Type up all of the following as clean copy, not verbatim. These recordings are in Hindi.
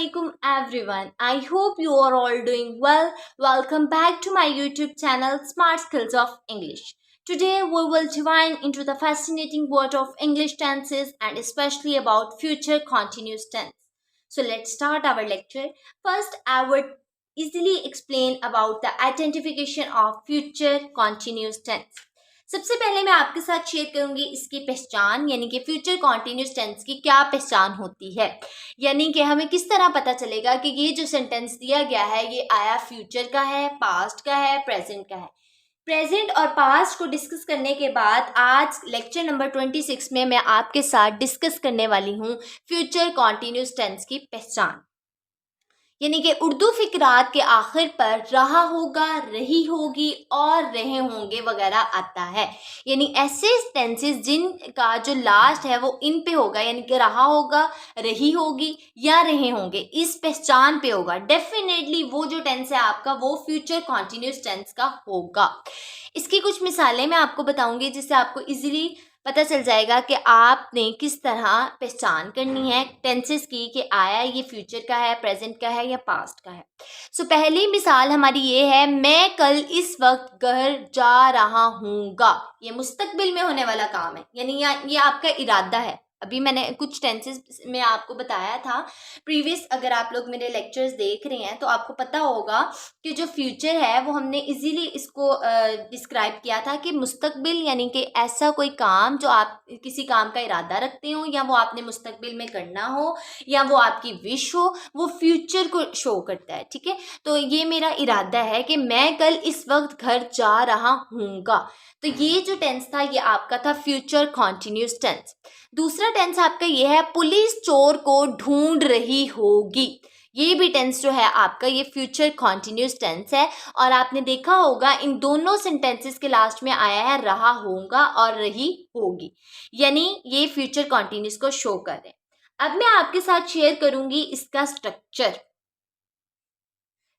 Assalamualaikum everyone. I hope you are all doing well. Welcome back to my YouTube channel Smart Skills of English. Today we will dive into the fascinating world of English tenses and especially about future continuous tense. So let's start our lecture. First, I would easily explain about the identification of future continuous tense. सबसे पहले मैं आपके साथ शेयर करूंगी इसकी पहचान यानी कि फ्यूचर कॉन्टिन्यूस टेंस की क्या पहचान होती है, यानी कि हमें किस तरह पता चलेगा कि ये जो सेंटेंस दिया गया है ये आया फ्यूचर का है, पास्ट का है, प्रेजेंट का है। प्रेजेंट और पास्ट को डिस्कस करने के बाद आज लेक्चर नंबर 26 में मैं आपके साथ डिस्कस करने वाली हूँ फ्यूचर कॉन्टिन्यूस टेंस की पहचान, यानी कि उर्दू फिकरात के आखिर पर रहा होगा, रही होगी और रहे होंगे वगैरह आता है, यानी ऐसे टेंसेस जिनका जो लास्ट है वो इन पे होगा, यानी कि रहा होगा, रही होगी या रहे होंगे, इस पहचान पे होगा। डेफिनेटली वो जो टेंस है आपका वो फ्यूचर कॉन्टिन्यूस टेंस का होगा। इसकी कुछ मिसालें मैं आपको बताऊंगी जिससे आपको इजीली पता चल जाएगा कि आपने किस तरह पहचान करनी है टेंसेस की कि आया ये फ्यूचर का है, प्रेजेंट का है या पास्ट का है। सो पहली मिसाल हमारी ये है, मैं कल इस वक्त घर जा रहा हूँगा। ये मुस्तकबिल में होने वाला काम है, यानी ये आपका इरादा है। अभी मैंने कुछ टेंसेस में आपको बताया था प्रीवियस, अगर आप लोग मेरे लेक्चर्स देख रहे हैं तो आपको पता होगा कि जो फ्यूचर है वो हमने इजीली इसको डिस्क्राइब किया था कि मुस्तकबिल यानी कि ऐसा कोई काम जो आप किसी काम का इरादा रखते हो या वो आपने मुस्तकबिल में करना हो या वो आपकी विश हो, वो फ्यूचर को शो करता है। ठीक है, तो ये मेरा इरादा है कि मैं कल इस वक्त घर जा रहा हूँगा। तो ये जो टेंस था ये आपका था फ्यूचर कॉन्टिन्यूस टेंस। दूसरा टेंस आपका ये है, पुलिस चोर को ढूंढ रही होगी। ये भी टेंस जो है आपका ये फ्यूचर कॉन्टिन्यूस टेंस है और आपने देखा होगा इन दोनों सेंटेंसेस के लास्ट में आया है रहा होगा और रही होगी, यानी ये फ्यूचर कॉन्टिन्यूस को शो कर रहे हैं। अब मैं आपके साथ शेयर करूंगी इसका स्ट्रक्चर।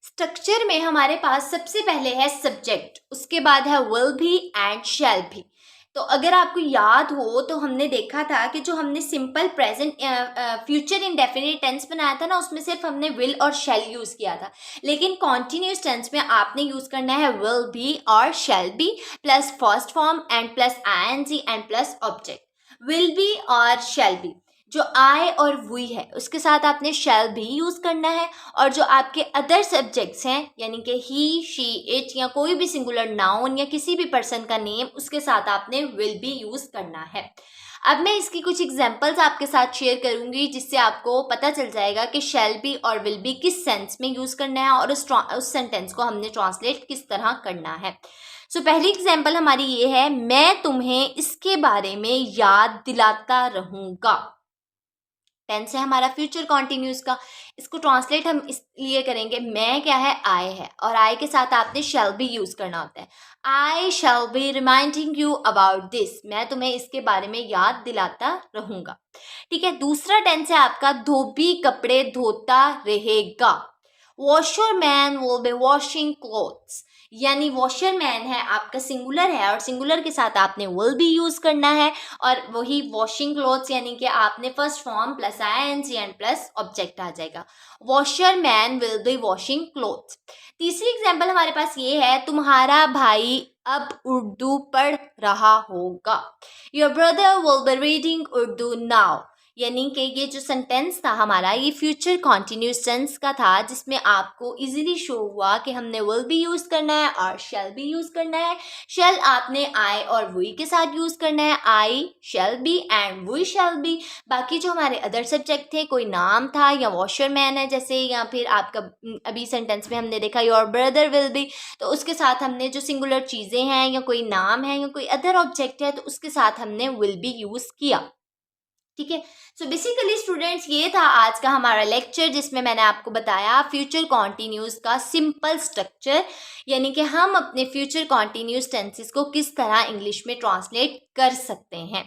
स्ट्रक्चर में हमारे पास सबसे पहले है सब्जेक्ट, उसके बाद है विल भी एंड शैल भी। तो अगर आपको याद हो तो हमने देखा था कि जो हमने simple present future indefinite tense बनाया था ना, उसमें सिर्फ हमने विल और शैल यूज़ किया था, लेकिन कॉन्टिन्यूस टेंस में आपने यूज़ करना है विल भी और शैल भी plus first form and plus ING and plus object. Will भी और शैल भी, जो आई और वी है उसके साथ आपने शैल भी यूज़ करना है, और जो आपके अदर सब्जेक्ट्स हैं यानी कि ही, शी, इट या कोई भी सिंगुलर नाउन या किसी भी पर्सन का नेम, उसके साथ आपने विल भी यूज़ करना है। अब मैं इसकी कुछ एग्जांपल्स आपके साथ शेयर करूंगी जिससे आपको पता चल जाएगा कि शैल बी और विल बी किस सेंस में यूज़ करना है और उस सेंटेंस को हमने ट्रांसलेट किस तरह करना है। सो पहली एग्जांपल हमारी ये है, मैं तुम्हें इसके बारे में याद दिलाता रहूँगा। टेंस है हमारा फ्यूचर कॉन्टिन्यूस का, इसको ट्रांसलेट हम इसलिए करेंगे, मैं क्या है, आई है और आई के साथ आपने शैल भी यूज करना होता है। I shall be reminding you about this, मैं तुम्हें इसके बारे में याद दिलाता रहूंगा। ठीक है, दूसरा टेंस है आपका, धोबी कपड़े धोता रहेगा। Washer man will be washing clothes, यानी वॉशर मैन है आपका सिंगुलर है और सिंगुलर के साथ आपने विल भी यूज करना है, और वही वॉशिंग क्लोथ्स यानी कि आपने first form plus ING and plus object आ जाएगा। Washerman will be washing clothes. तीसरी एग्जांपल हमारे पास ये है, तुम्हारा भाई अब उर्दू पढ़ रहा होगा। Your brother will be reading Urdu now, यानी कि ये जो सेंटेंस था हमारा ये फ्यूचर कॉन्टिन्यूस टेंस का था जिसमें आपको इजीली शो हुआ कि हमने विल भी यूज़ करना है और शैल भी यूज़ करना है। शैल आपने आई और वी के साथ यूज़ करना है, I shall be and we shall be. बाकी जो हमारे अदर सब्जेक्ट थे, कोई नाम था या वॉशर मैन है जैसे, या फिर आपका अभी सेंटेंस में हमने देखा योर ब्रदर विल बी, तो उसके साथ हमने जो सिंगुलर चीज़ें हैं या कोई नाम है या कोई अदर ऑब्जेक्ट है तो उसके साथ हमने विल भी यूज़ किया। ठीक है, सो बेसिकली स्टूडेंट्स ये था आज का हमारा लेक्चर जिसमें मैंने आपको बताया फ्यूचर कॉन्टिन्यूस का सिंपल स्ट्रक्चर, यानी कि हम अपने फ्यूचर कॉन्टिन्यूस टेंसेस को किस तरह इंग्लिश में ट्रांसलेट कर सकते हैं।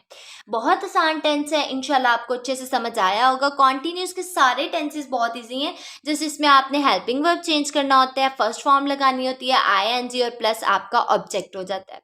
बहुत आसान टेंस है, इंशाल्लाह आपको अच्छे से समझ आया होगा। कॉन्टिन्यूस के सारे टेंसेस बहुत ईजी हैं, जैसे इसमें आपने हेल्पिंग वर्ब चेंज करना होता है, फर्स्ट फॉर्म लगानी होती है, आईएनजी और प्लस आपका ऑब्जेक्ट हो जाता है।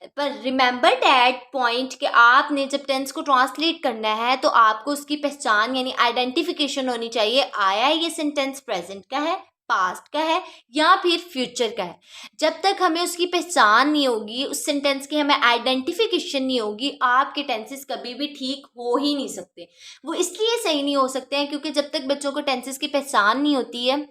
पर रिमेंबर दैट पॉइंट कि आपने जब टेंस को ट्रांसलेट करना है है तो आपको उसकी पहचान यानी आइडेंटिफिकेशन होनी चाहिए, आया ये सेंटेंस प्रेजेंट का है, पास्ट का है या फिर फ्यूचर का है। जब तक हमें उसकी पहचान नहीं होगी, उस सेंटेंस की हमें आइडेंटिफिकेशन नहीं होगी, आपके टेंसेस कभी भी ठीक हो ही नहीं सकते। वो इसलिए सही नहीं हो सकते हैं क्योंकि जब तक बच्चों को टेंसेस की पहचान नहीं होती है,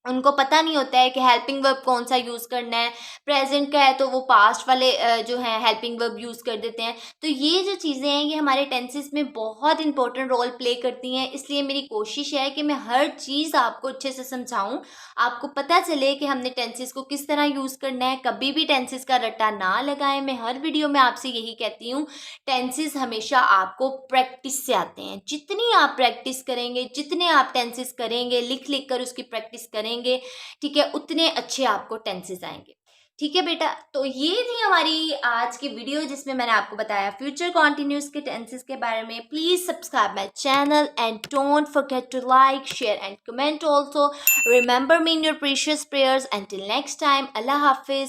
उनको पता नहीं होता है कि हेल्पिंग वर्ब कौन सा यूज़ करना है, प्रेजेंट का है तो वो पास्ट वाले जो हैं हेल्पिंग वर्ब यूज़ कर देते हैं। तो ये जो चीज़ें हैं ये हमारे टेंसेस में बहुत इंपॉर्टेंट रोल प्ले करती हैं, इसलिए मेरी कोशिश है कि मैं हर चीज़ आपको अच्छे से समझाऊं, आपको पता चले कि हमने टेंसेस को किस तरह यूज़ करना है। कभी भी टेंसेस का रट्टा ना लगाएं। मैं हर वीडियो में आपसे यही कहती हूँ, टेंसेस हमेशा आपको प्रैक्टिस से आते हैं। जितनी आप प्रैक्टिस करेंगे, जितने आप टेंसेस करेंगे, लिख लिख कर उसकी प्रैक्टिस करेंगे, ठीक है, उतने अच्छे आपको टेंसेस आएंगे। ठीक है बेटा, तो ये थी हमारी आज की वीडियो जिसमें मैंने आपको बताया फ्यूचर कॉन्टिन्यूस के टेंसेस के बारे में। Please subscribe my channel and don't forget to like, share and comment also. Remember me in your precious prayers. Until next time, अल्लाह हाफिज।